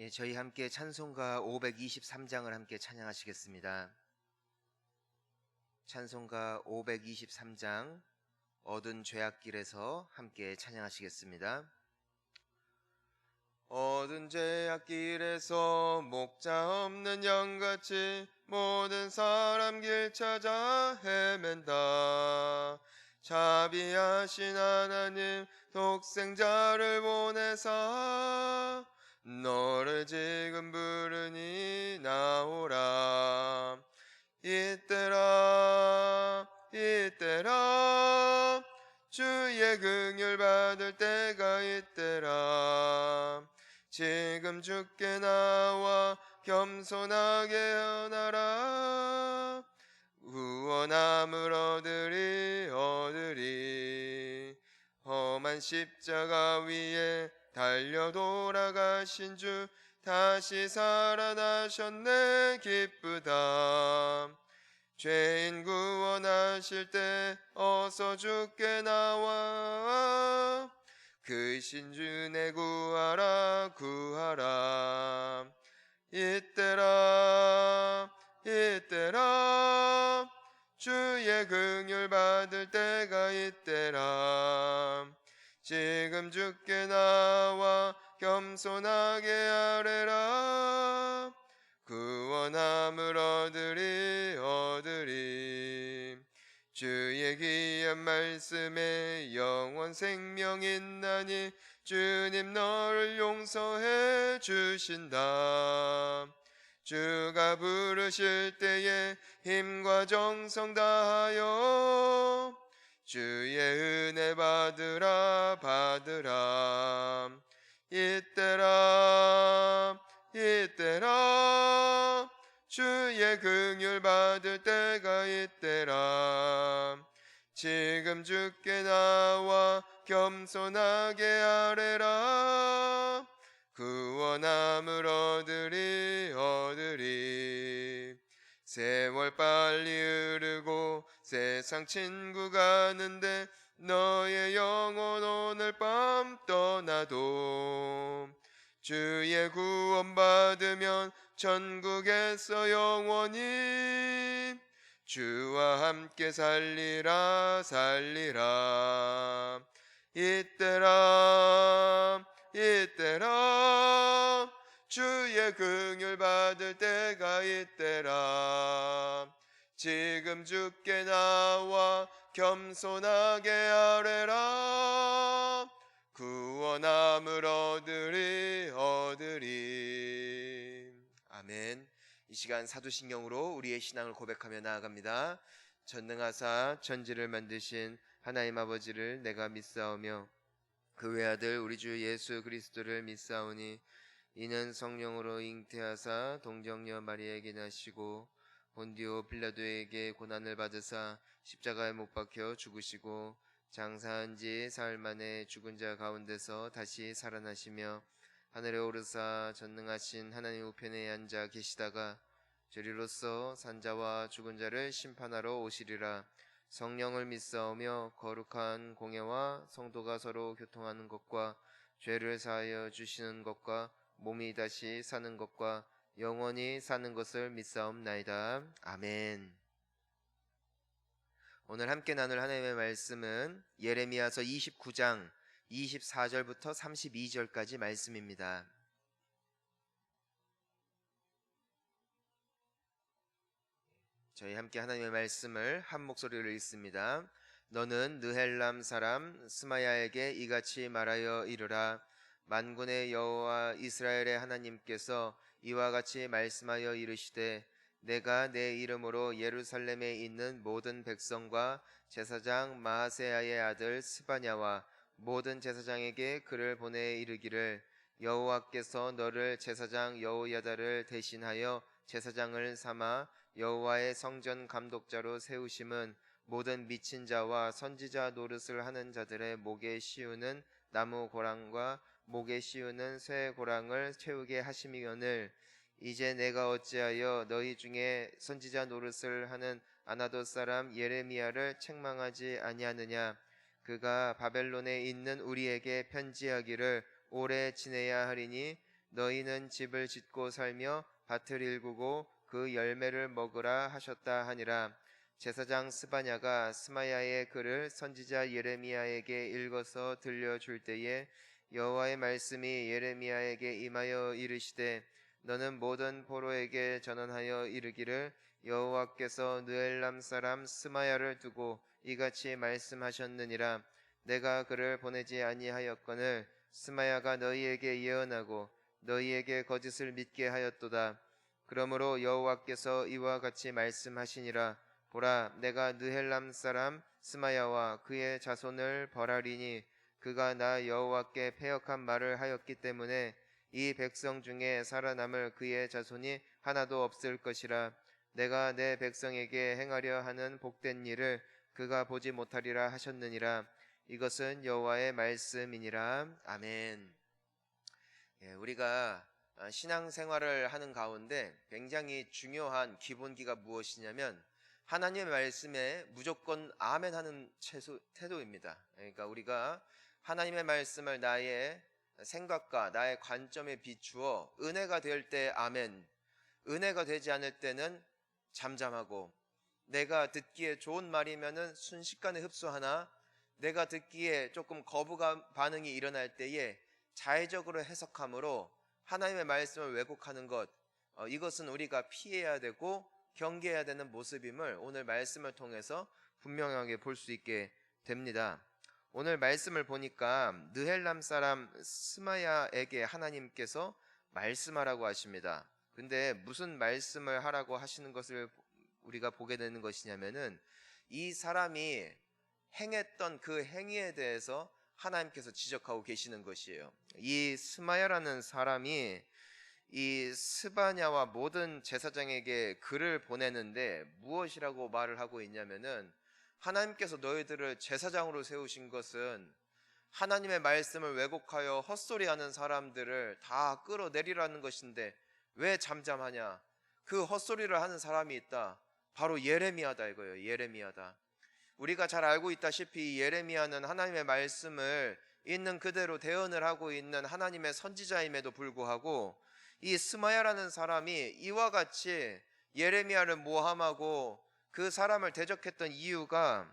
저희 함께 찬송가 523장을 함께 찬양하시겠습니다. 찬송가 523장 어두운 죄악길에서 함께 찬양하시겠습니다. 어두운 죄악길에서 목자 없는 양같이 모든 사람 길 찾아 헤맨다. 자비하신 하나님 독생자를 보내사 너를 지금 부르니 나오라. 이때라 주의 긍휼 받을 때가 이때라. 지금 주께 나와 겸손하게 헌하라. 구원함을 얻으리. 험한 십자가 위에 달려 돌아가신 주 다시 살아나셨네 기쁘다. 죄인 구원하실 때 어서 주께 나와 그 신주네 구하라. 이때라 주의 긍휼 받을 때가 이때라. 지금 주께 나와 겸손하게 아뢰라. 구원함을 얻으리. 주의 귀한 말씀에 영원 생명 있나니 주님 너를 용서해 주신다. 주가 부르실 때에 힘과 정성 다하여 주의 은혜 받으라. 이때라 주의 긍휼 받을 때가 이때라. 지금 주께 나와 겸손하게 아뢰라. 구원함을 얻으리. 세월 빨리 흐르고 세상 친구 가는데 너의 영혼 오늘 밤 떠나도 주의 구원 받으면 천국에서 영원히 주와 함께 살리라. 이때라 주의 긍휼 받을 때가 이때라. 지금 주께 나와 겸손하게 아뢰라. 구원함을 얻으리. 아멘. 이 시간 사도신경으로 우리의 신앙을 고백하며 나아갑니다. 전능하사 천지를 만드신 하나님 아버지를 내가 믿사오며 그 외아들 우리 주 예수 그리스도를 믿사오니 이는 성령으로 잉태하사 동정녀 마리아에게 나시고 본디오 빌라도에게 고난을 받으사 십자가에 못 박혀 죽으시고 장사한 지 사흘 만에 죽은 자 가운데서 다시 살아나시며 하늘에 오르사 전능하신 하나님 우편에 앉아 계시다가 저리로서 산자와 죽은 자를 심판하러 오시리라. 성령을 믿사오며 거룩한 공예와 성도가 서로 교통하는 것과 죄를 사하여 주시는 것과 몸이 다시 사는 것과 영원히 사는 것을 믿사옵나이다. 아멘. 오늘 함께 나눌 하나님의 말씀은 예레미야서 29장 24절부터 32절까지 말씀입니다. 저희 함께 하나님의 말씀을 한 목소리로 읽습니다. 너는 느헬람 사람 스마야에게 이같이 말하여 이르라. 만군의 여호와 이스라엘의 하나님께서 이와 같이 말씀하여 이르시되 내가 내 이름으로 예루살렘에 있는 모든 백성과 제사장 마하세야의 아들 스바냐와 모든 제사장에게 글을 보내 이르기를 여호와께서 너를 제사장 여호야다를 대신하여 제사장을 삼아 여호와의 성전 감독자로 세우심은 모든 미친 자와 선지자 노릇을 하는 자들의 목에 씌우는 나무 고랑과 목에 씌우는 쇠 고랑을 채우게 하심이거늘 이제 내가 어찌하여 너희 중에 선지자 노릇을 하는 아나돗 사람 예레미야를 책망하지 아니하느냐. 그가 바벨론에 있는 우리에게 편지하기를 오래 지내야 하리니 너희는 집을 짓고 살며 밭을 일구고 그 열매를 먹으라 하셨다 하니라. 제사장 스바냐가 스마야의 글을 선지자 예레미야에게 읽어서 들려줄 때에 여호와의 말씀이 예레미야에게 임하여 이르시되 너는 모든 포로에게 전언하여 이르기를 여호와께서 느헬람 사람 스마야를 두고 이같이 말씀하셨느니라. 내가 그를 보내지 아니하였거늘 스마야가 너희에게 예언하고 너희에게 거짓을 믿게 하였도다. 그러므로 여호와께서 이와 같이 말씀하시니라. 보라, 내가 느헬람 사람 스마야와 그의 자손을 벌하리니 그가 나 여호와께 패역한 말을 하였기 때문에 이 백성 중에 살아남을 그의 자손이 하나도 없을 것이라. 내가 내 백성에게 행하려 하는 복된 일을 그가 보지 못하리라 하셨느니라. 이것은 여호와의 말씀이니라. 아멘. 우리가 신앙생활을 하는 가운데 굉장히 중요한 기본기가 무엇이냐면 하나님의 말씀에 무조건 아멘 하는 태도입니다. 그러니까 우리가 하나님의 말씀을 나의 생각과 나의 관점에 비추어 은혜가 될 때 아멘, 은혜가 되지 않을 때는 잠잠하고, 내가 듣기에 좋은 말이면은 순식간에 흡수하나 내가 듣기에 조금 거부감 반응이 일어날 때에 자의적으로 해석함으로 하나님의 말씀을 왜곡하는 것, 이것은 우리가 피해야 되고 경계해야 되는 모습임을 오늘 말씀을 통해서 분명하게 볼 수 있게 됩니다. 오늘 말씀을 보니까 느헬람 사람 스마야에게 하나님께서 말씀하라고 하십니다. 근데 무슨 말씀을 하라고 하시는 것을 우리가 보게 되는 것이냐면은 이 사람이 행했던 그 행위에 대해서 하나님께서 지적하고 계시는 것이에요. 이 스마야라는 사람이 이 스바냐와 모든 제사장에게 글을 보내는데 무엇이라고 말을 하고 있냐면은 하나님께서 너희들을 제사장으로 세우신 것은 하나님의 말씀을 왜곡하여 헛소리하는 사람들을 다 끌어내리라는 것인데 왜 잠잠하냐? 그 헛소리를 하는 사람이 있다. 바로 예레미야다 이거예요. 예레미야다. 우리가 잘 알고 있다시피 예레미야는 하나님의 말씀을 있는 그대로 대언을 하고 있는 하나님의 선지자임에도 불구하고 이 스마야라는 사람이 이와 같이 예레미야를 모함하고 그 사람을 대적했던 이유가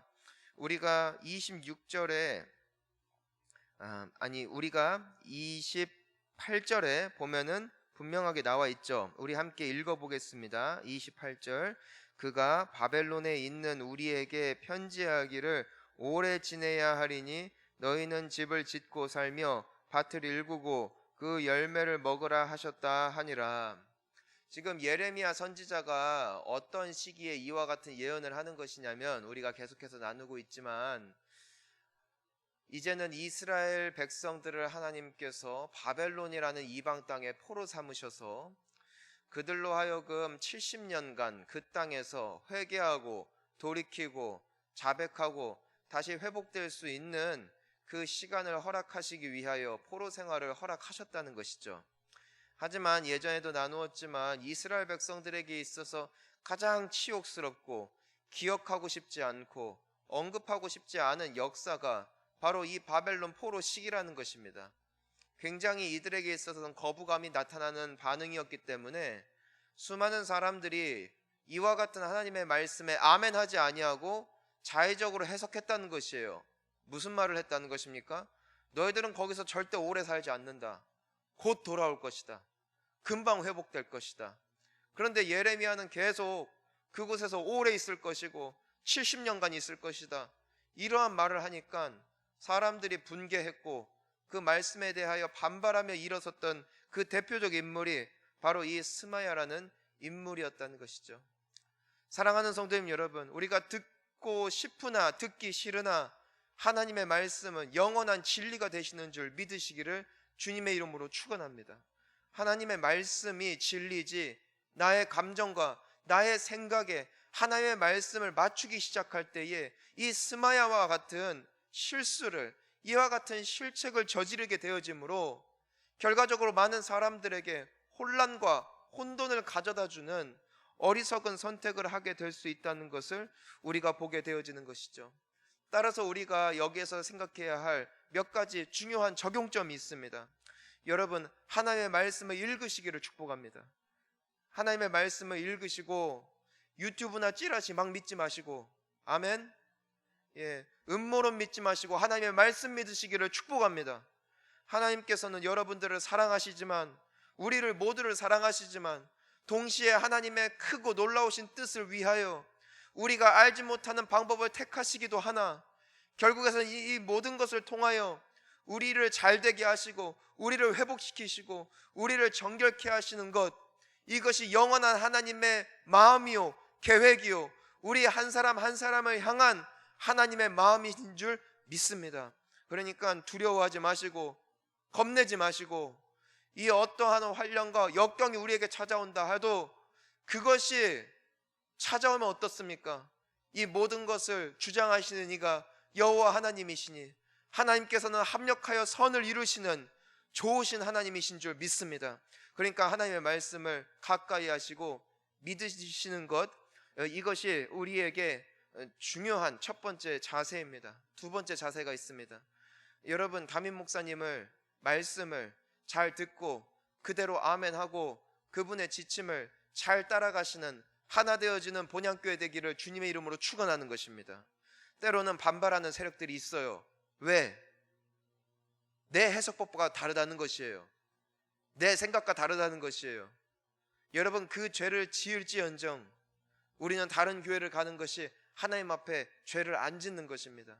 우리가 26절에 우리가 28절에 보면은 분명하게 나와 있죠. 우리 함께 읽어보겠습니다. 28절. 그가 바벨론에 있는 우리에게 편지하기를 오래 지내야 하리니 너희는 집을 짓고 살며 밭을 일구고 그 열매를 먹으라 하셨다 하니라. 지금 예레미야 선지자가 어떤 시기에 이와 같은 예언을 하는 것이냐면 우리가 계속해서 나누고 있지만 이제는 이스라엘 백성들을 하나님께서 바벨론이라는 이방 땅에 포로 삼으셔서 그들로 하여금 70년간 그 땅에서 회개하고 돌이키고 자백하고 다시 회복될 수 있는 그 시간을 허락하시기 위하여 포로 생활을 허락하셨다는 것이죠. 하지만 예전에도 나누었지만 이스라엘 백성들에게 있어서 가장 치욕스럽고 기억하고 싶지 않고 언급하고 싶지 않은 역사가 바로 이 바벨론 포로 시기라는 것입니다. 굉장히 이들에게 있어서는 거부감이 나타나는 반응이었기 때문에 수많은 사람들이 이와 같은 하나님의 말씀에 아멘하지 아니하고 자의적으로 해석했다는 것이에요. 무슨 말을 했다는 것입니까? 너희들은 거기서 절대 오래 살지 않는다. 곧 돌아올 것이다. 금방 회복될 것이다. 그런데 예레미야는 계속 그곳에서 오래 있을 것이고 70년간 있을 것이다. 이러한 말을 하니까 사람들이 분개했고 그 말씀에 대하여 반발하며 일어섰던 그 대표적 인물이 바로 이 스마야라는 인물이었다는 것이죠. 사랑하는 성도님 여러분, 우리가 듣고 싶으나 듣기 싫으나 하나님의 말씀은 영원한 진리가 되시는 줄 믿으시기를 주님의 이름으로 축원합니다. 하나님의 말씀이 진리지 나의 감정과 나의 생각에 하나님의 말씀을 맞추기 시작할 때에 이 스마야와 같은 실수를, 이와 같은 실책을 저지르게 되어지므로 결과적으로 많은 사람들에게 혼란과 혼돈을 가져다주는 어리석은 선택을 하게 될 수 있다는 것을 우리가 보게 되어지는 것이죠. 따라서 우리가 여기에서 생각해야 할 몇 가지 중요한 적용점이 있습니다. 여러분, 하나님의 말씀을 읽으시기를 축복합니다. 하나님의 말씀을 읽으시고 유튜브나 찌라시 막 믿지 마시고, 아멘. 음모론 믿지 마시고 하나님의 말씀 믿으시기를 축복합니다. 하나님께서는 여러분들을 사랑하시지만, 우리를 모두를 사랑하시지만, 동시에 하나님의 크고 놀라우신 뜻을 위하여 우리가 알지 못하는 방법을 택하시기도 하나, 결국에는 이 모든 것을 통하여 우리를 잘되게 하시고 우리를 회복시키시고 우리를 정결케 하시는 것, 이것이 영원한 하나님의 마음이요 계획이요 우리 한 사람 한 사람을 향한 하나님의 마음인 줄 믿습니다. 그러니까 두려워하지 마시고 겁내지 마시고, 이 어떠한 환난과 역경이 우리에게 찾아온다 해도 그것이 찾아오면 어떻습니까? 이 모든 것을 주장하시는 이가 여호와 하나님이시니, 하나님께서는 합력하여 선을 이루시는 좋으신 하나님이신 줄 믿습니다. 그러니까 하나님의 말씀을 가까이 하시고 믿으시는 것, 이것이 우리에게 중요한 첫 번째 자세입니다. 두 번째 자세가 있습니다. 여러분, 담임 목사님을 말씀을 잘 듣고 그대로 아멘하고 그분의 지침을 잘 따라가시는 하나 되어지는 본향교회 되기를 주님의 이름으로 축원하는 것입니다. 때로는 반발하는 세력들이 있어요. 왜? 내 해석법과 다르다는 것이에요. 내 생각과 다르다는 것이에요. 여러분, 그 죄를 지을지언정 우리는 다른 교회를 가는 것이 하나님 앞에 죄를 안 짓는 것입니다.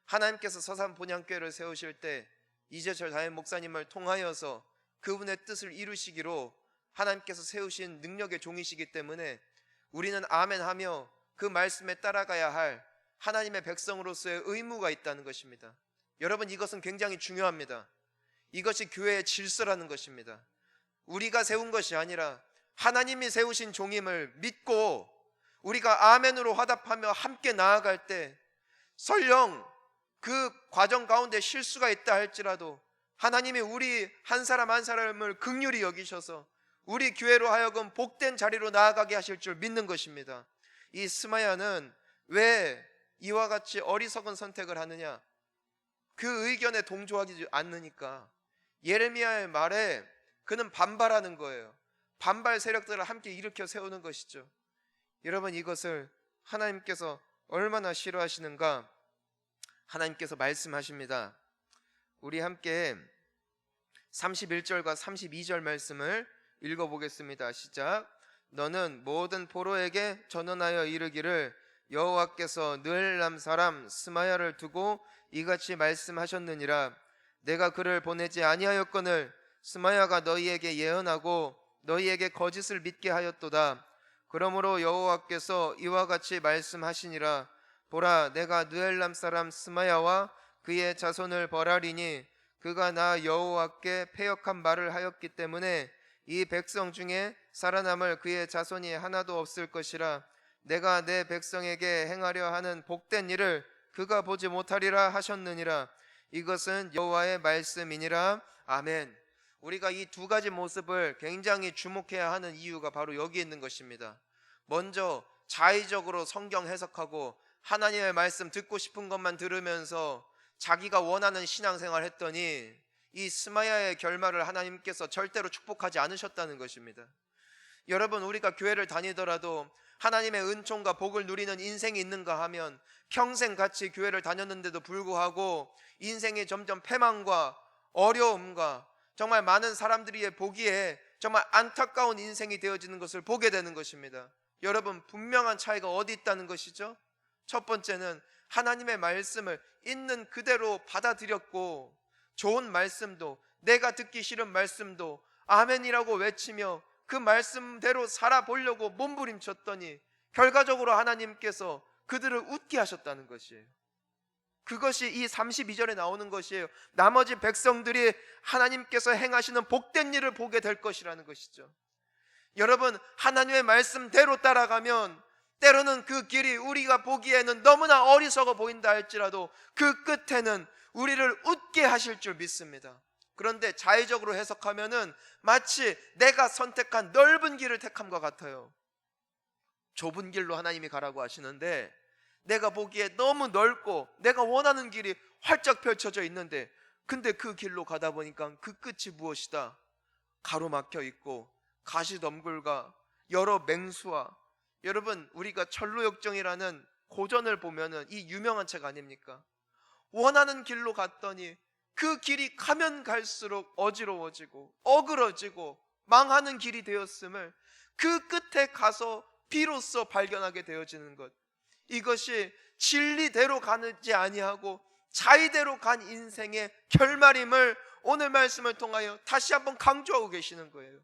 하나님께서 서산 본향교회를 세우실 때 이재철 담임 목사님을 통하여서 그분의 뜻을 이루시기로 하나님께서 세우신 능력의 종이시기 때문에 우리는 아멘하며 그 말씀에 따라가야 할 하나님의 백성으로서의 의무가 있다는 것입니다. 여러분, 이것은 굉장히 중요합니다. 이것이 교회의 질서라는 것입니다. 우리가 세운 것이 아니라 하나님이 세우신 종임을 믿고 우리가 아멘으로 화답하며 함께 나아갈 때, 설령 그 과정 가운데 실수가 있다 할지라도 하나님이 우리 한 사람 한 사람을 긍휼히 여기셔서 우리 교회로 하여금 복된 자리로 나아가게 하실 줄 믿는 것입니다. 이 스마야는 왜 이와 같이 어리석은 선택을 하느냐? 그 의견에 동조하지 않으니까. 예레미야의 말에 그는 반발하는 거예요. 반발 세력들을 함께 일으켜 세우는 것이죠. 여러분, 이것을 하나님께서 얼마나 싫어하시는가? 하나님께서 말씀하십니다. 우리 함께 31절과 32절 말씀을 읽어보겠습니다. 시작. 너는 모든 포로에게 전언하여 이르기를 여호와께서 느헬람 사람 스마야를 두고 이같이 말씀하셨느니라. 내가 그를 보내지 아니하였거늘 스마야가 너희에게 예언하고 너희에게 거짓을 믿게 하였도다. 그러므로 여호와께서 이와 같이 말씀하시니라. 보라, 내가 느헬람 사람 스마야와 그의 자손을 벌하리니 그가 나 여호와께 패역한 말을 하였기 때문에 이 백성 중에 살아남을 그의 자손이 하나도 없을 것이라. 내가 내 백성에게 행하려 하는 복된 일을 그가 보지 못하리라 하셨느니라. 이것은 여호와의 말씀이니라. 아멘. 우리가 이 두 가지 모습을 굉장히 주목해야 하는 이유가 바로 여기 있는 것입니다. 먼저 자의적으로 성경 해석하고 하나님의 말씀 듣고 싶은 것만 들으면서 자기가 원하는 신앙생활 했더니 이 스마야의 결말을 하나님께서 절대로 축복하지 않으셨다는 것입니다. 여러분, 우리가 교회를 다니더라도 하나님의 은총과 복을 누리는 인생이 있는가 하면 평생 같이 교회를 다녔는데도 불구하고 인생이 점점 패망과 어려움과 정말 많은 사람들이 보기에 정말 안타까운 인생이 되어지는 것을 보게 되는 것입니다. 여러분, 분명한 차이가 어디 있다는 것이죠? 첫 번째는 하나님의 말씀을 있는 그대로 받아들였고, 좋은 말씀도, 내가 듣기 싫은 말씀도 아멘이라고 외치며 그 말씀대로 살아보려고 몸부림쳤더니 결과적으로 하나님께서 그들을 웃게 하셨다는 것이에요. 그것이 이 32절에 나오는 것이에요. 나머지 백성들이 하나님께서 행하시는 복된 일을 보게 될 것이라는 것이죠. 여러분, 하나님의 말씀대로 따라가면 때로는 그 길이 우리가 보기에는 너무나 어리석어 보인다 할지라도 그 끝에는 우리를 웃게 하실 줄 믿습니다. 그런데 자의적으로 해석하면은 마치 내가 선택한 넓은 길을 택함과 같아요. 좁은 길로 하나님이 가라고 하시는데 내가 보기에 너무 넓고 내가 원하는 길이 활짝 펼쳐져 있는데 근데 그 길로 가다 보니까 그 끝이 무엇이다? 가로막혀 있고 가시덤굴과 여러 맹수와, 여러분 우리가 철로역정이라는 고전을 보면은 이 유명한 책 아닙니까? 원하는 길로 갔더니 그 길이 가면 갈수록 어지러워지고 어그러지고 망하는 길이 되었음을 그 끝에 가서 비로소 발견하게 되어지는 것, 이것이 진리대로 가지 아니하고 자의대로 간 인생의 결말임을 오늘 말씀을 통하여 다시 한번 강조하고 계시는 거예요.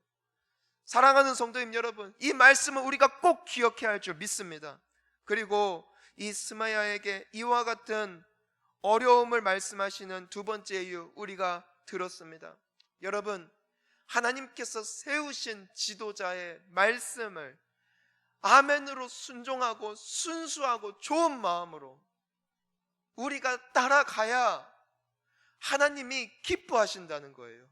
사랑하는 성도님 여러분, 이 말씀은 우리가 꼭 기억해야 할 줄 믿습니다. 그리고 이 스마야에게 이와 같은 어려움을 말씀하시는 두 번째 이유 우리가 들었습니다. 여러분, 하나님께서 세우신 지도자의 말씀을 아멘으로 순종하고 순수하고 좋은 마음으로 우리가 따라가야 하나님이 기뻐하신다는 거예요.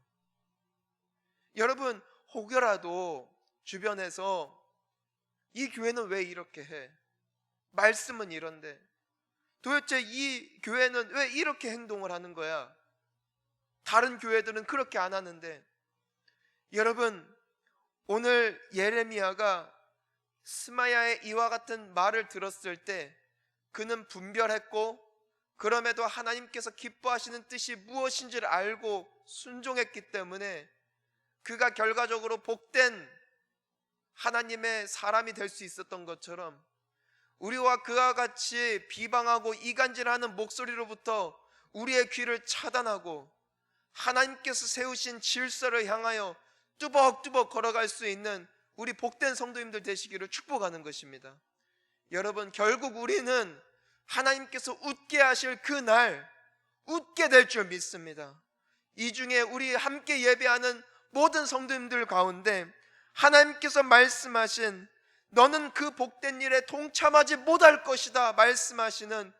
여러분, 혹여라도 주변에서 이 교회는 왜 이렇게 해? 말씀은 이런데 도대체 이 교회는 왜 이렇게 행동을 하는 거야? 다른 교회들은 그렇게 안 하는데. 여러분, 오늘 예레미야가 스마야의 이와 같은 말을 들었을 때 그는 분별했고, 그럼에도 하나님께서 기뻐하시는 뜻이 무엇인지를 알고 순종했기 때문에 그가 결과적으로 복된 하나님의 사람이 될 수 있었던 것처럼, 우리와 그와 같이 비방하고 이간질하는 목소리로부터 우리의 귀를 차단하고 하나님께서 세우신 질서를 향하여 뚜벅뚜벅 걸어갈 수 있는 우리 복된 성도님들 되시기를 축복하는 것입니다. 여러분, 결국 우리는 하나님께서 웃게 하실 그날 웃게 될 줄 믿습니다. 이 중에 우리 함께 예배하는 모든 성도님들 가운데 하나님께서 말씀하신 너는 그 복된 일에 동참하지 못할 것이다 말씀하시는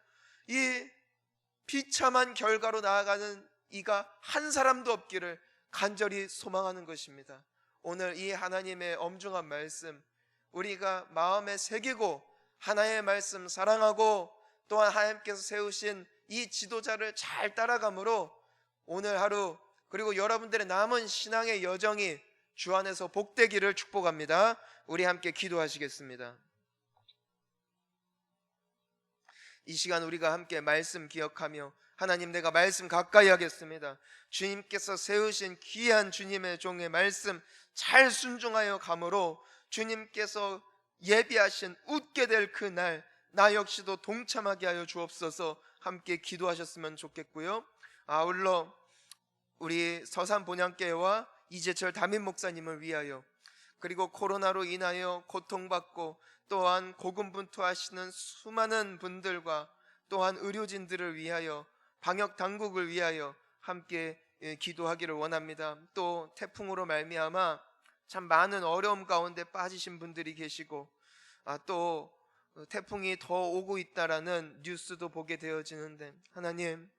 이 비참한 결과로 나아가는 이가 한 사람도 없기를 간절히 소망하는 것입니다. 오늘 이 하나님의 엄중한 말씀 우리가 마음에 새기고 하나님의 말씀 사랑하고 또한 하나님께서 세우신 이 지도자를 잘 따라감으로 오늘 하루 그리고 여러분들의 남은 신앙의 여정이 주 안에서 복되기를 축복합니다. 우리 함께 기도하시겠습니다. 이 시간 우리가 함께 말씀 기억하며 하나님, 내가 말씀 가까이 하겠습니다. 주님께서 세우신 귀한 주님의 종의 말씀 잘 순종하여 감으로 주님께서 예비하신 웃게 될 그날 나 역시도 동참하게 하여 주옵소서. 함께 기도하셨으면 좋겠고요. 아울러 우리 서산 본향교회와 이재철 담임 목사님을 위하여, 그리고 코로나로 인하여 고통받고 또한 고군분투하시는 수많은 분들과 또한 의료진들을 위하여, 방역 당국을 위하여 함께 기도하기를 원합니다. 또 태풍으로 말미암아 참 많은 어려움 가운데 빠지신 분들이 계시고, 또 태풍이 더 오고 있다라는 뉴스도 보게 되어지는데, 하나님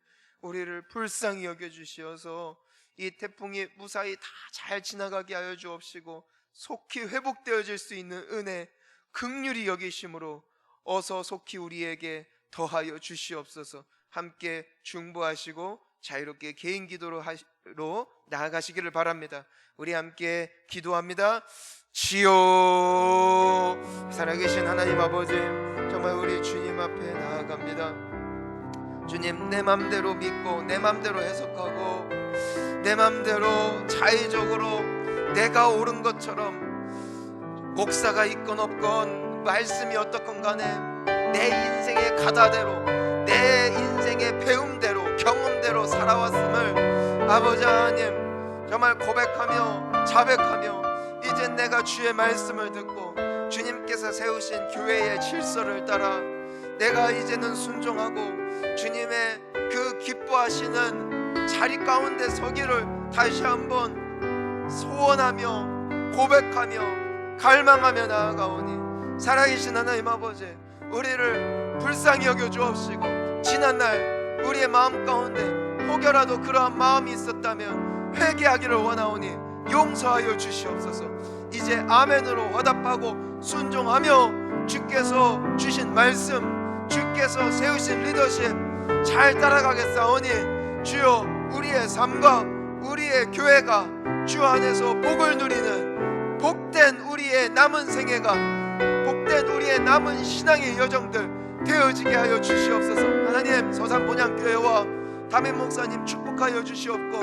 우리를 불쌍히 여겨주시어서 이 태풍이 무사히 다 잘 지나가게 하여 주옵시고 속히 회복되어질 수 있는 은혜 긍휼히 여기심으로 어서 속히 우리에게 더하여 주시옵소서. 함께 중보하시고 자유롭게 개인 기도로 나아가시기를 바랍니다. 우리 함께 기도합니다. 주여, 살아계신 하나님 아버지, 정말 우리 주님 앞에 나아갑니다. 주님, 내 맘대로 믿고 내 맘대로 해석하고 내 맘대로 자의적으로 내가 옳은 것처럼 목사가 있건 없건 말씀이 어떻건 간에 내 인생의 가다대로 내 인생의 배움대로 경험대로 살아왔음을 아버지 하나님 정말 고백하며 자백하며, 이제 내가 주의 말씀을 듣고 주님께서 세우신 교회의 질서를 따라 내가 이제는 순종하고 주님의 그 기뻐하시는 자리 가운데 서기를 다시 한번 소원하며 고백하며 갈망하며 나아가오니, 살아계신 하나님 아버지, 우리를 불쌍히 여겨 주옵시고 지난날 우리의 마음 가운데 혹여라도 그러한 마음이 있었다면 회개하기를 원하오니 용서하여 주시옵소서. 이제 아멘으로 화답하고 순종하며 주께서 주신 말씀, 주께서 세우신 리더십 잘 따라가겠사오니 주여 우리의 삶과 우리의 교회가 주 안에서 복을 누리는 복된 우리의 남은 생애가, 복된 우리의 남은 신앙의 여정들 되어지게 하여 주시옵소서. 하나님, 서산본향교회와 담임 목사님 축복하여 주시옵고,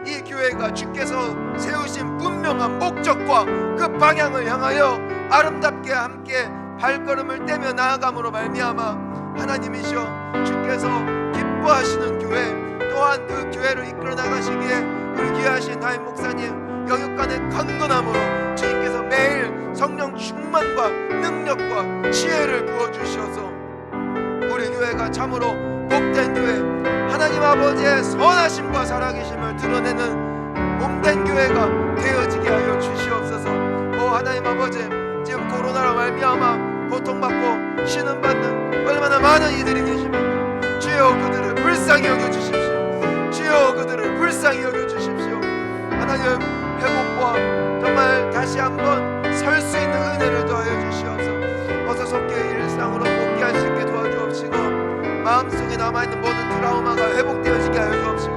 이 교회가 주께서 세우신 분명한 목적과 그 방향을 향하여 아름답게 함께 발걸음을 떼며 나아감으로 말미암아 하나님이시여 주께서 기뻐하시는 교회, 또한 그 교회를 이끌어 나가시기에 우리 귀하신 담임 목사님 영육간의 강건함으로 주님께서 매일 성령 충만과 능력과 지혜를 부어주셔서 우리 교회가 참으로 복된 교회, 하나님 아버지의 선하심과 살아계심을 드러내는 몸된 교회가 되어지게 하여 주시옵소서. 오 하나님 아버지, 지금 코로나로 말미암아 고통받고 신음받는 얼마나 많은 이들이 계십니까? 주여 그들을 불쌍히 여겨주십시오. 주여 그들을 불쌍히 여겨주십시오. 하나님, 회복과 정말 다시 한번 설 수 있는 은혜를 더하여 주시옵소서. 어서 속히 일상으로 복귀할 수 있게 도와주옵시고, 마음속에 남아있는 모든 트라우마가 회복되어지게 하여 주옵시고,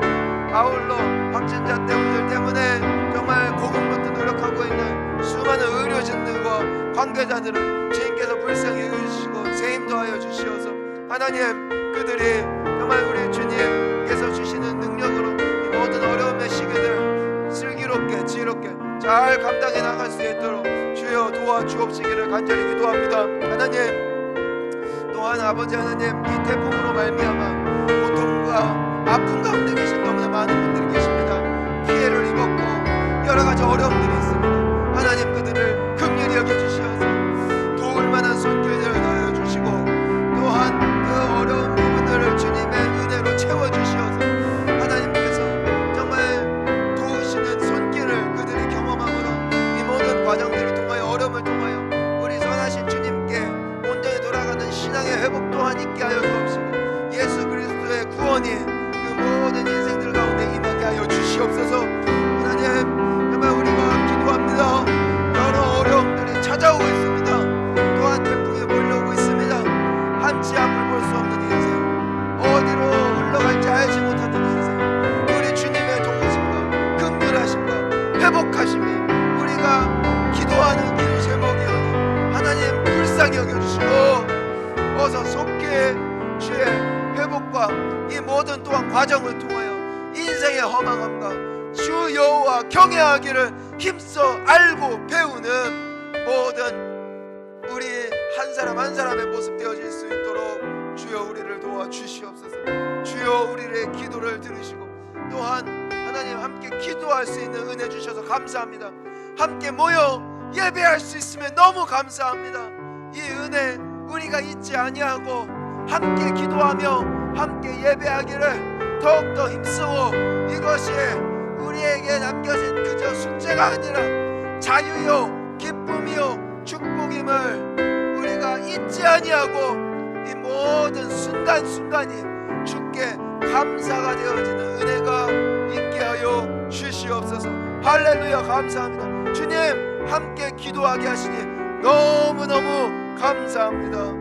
아울러 확진자 때문에 정말 고군분투 노력하고 있는 수많은 의료진들과 관계자들을 주님께서 불쌍히 여겨주시고 세임도 하여 주시어서 하나님, 그들이 정말 우리 주님께서 주시는 능력으로 이 모든 어려움의 시기들 슬기롭게 지혜롭게 잘 감당해 나갈 수 있도록 주여 도와주옵시기를 간절히 기도합니다. 하나님, 또한 아버지 하나님, 이 태풍으로 말미암아 고통과 아픔 가운데 계신 너무나 많은 분들이 계십니다. 피해를 입었고 여러 가지 어려움들이 있습니다. 하나님, 그들을 긍휼히 여겨주시어서 도울 만한 손길들을 더하여 주시고, 또한 그 어려운 부분들을 주님의 은혜로 채워주시어서 하나님께서 정말 도우시는 손길을 그들이 경험함으로 이 모든 과정들을 통하여, 어려움을 통하여 우리 선하신 주님께 온전히 돌아가는 신앙의 회복 또한 있게 하여 주옵시고, 예수 그리스도의 구원이 그 모든 인생들 가운데 임하게 하여 주시옵소서. 하나님, 정말 우리가 기도합니다. 여러 어려움들이 찾아오고 있습니다. 또한 태풍이 몰려오고 있습니다. 한치 앞을 볼 수 없는 인생, 어디로 흘러갈지 알지 못하는 인생, 우리 주님의 도우심과 긍휼하심과 회복하심이 우리가 기도하는 기도 제목이오니 하나님 불쌍히 여겨주시고, 어서 속히 주의 회복과 이 모든 또한 과정을 통하여 인생의 허망함과 주 여호와 경외하기를 힘써 알고 배우는 모든 우리 한 사람 한 사람의 모습 되어질 수 있도록 주여 우리를 도와주시옵소서. 주여 우리의 기도를 들으시고, 또한 하나님 함께 기도할 수 있는 은혜 주셔서 감사합니다. 함께 모여 예배할 수 있으면 너무 감사합니다. 이 은혜 우리가 잊지 아니하고 함께 기도하며 함께 예배하기를 더욱더 힘쓰고, 이것이 우리에게 남겨진 그저 숙제가 아니라 자유요 기쁨이요 축복임을 우리가 잊지 아니하고 이 모든 순간순간이 주께 감사가 되어지는 은혜가 있게 하여 주시옵소서. 할렐루야, 감사합니다. 주님 함께 기도하게 하시니 너무너무 감사합니다.